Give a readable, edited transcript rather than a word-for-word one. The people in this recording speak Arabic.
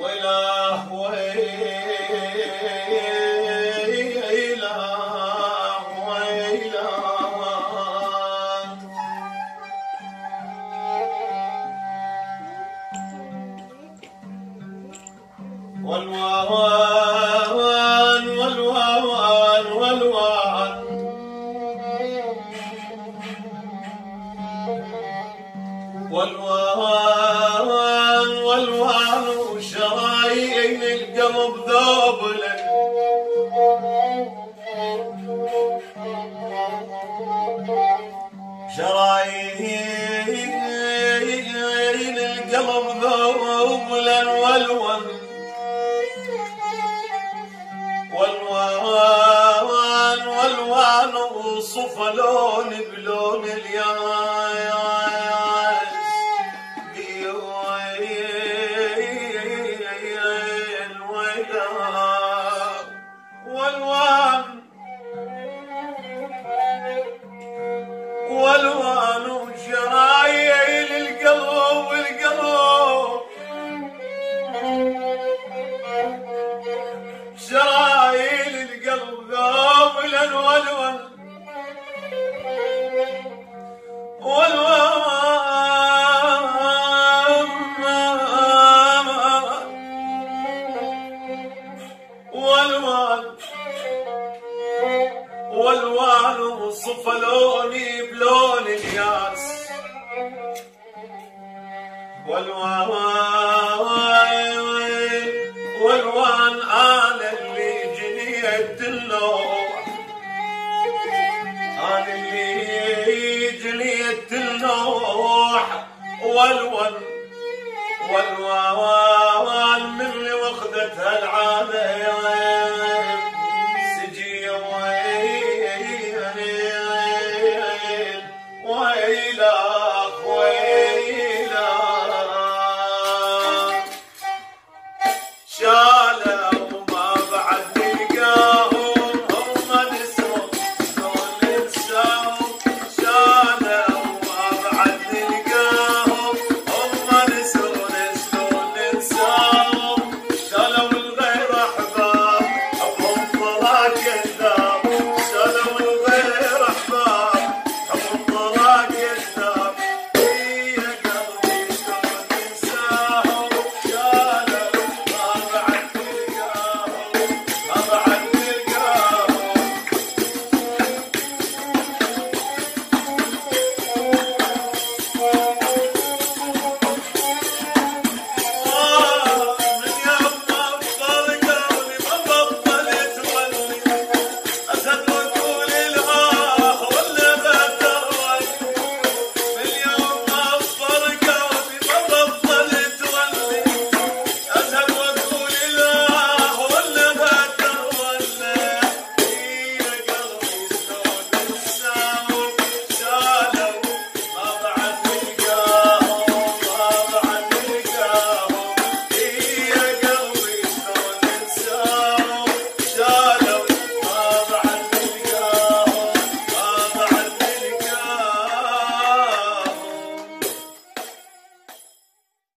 ويله والوان والوان والوان والوان والوان وشرايين القلب ذوبلك شرايين القلب ذوبلا والوان والوان والوان وصف لون بلون الياس الويلة والوان والوان وشرايين القلب والقلب شرايين القلب ذوبلا والوان والوان والوان والوان وصف لوني بلون الياس والوان والوان انا اللي جنيت اللوح انا اللي جنيت اللوح والوان والوان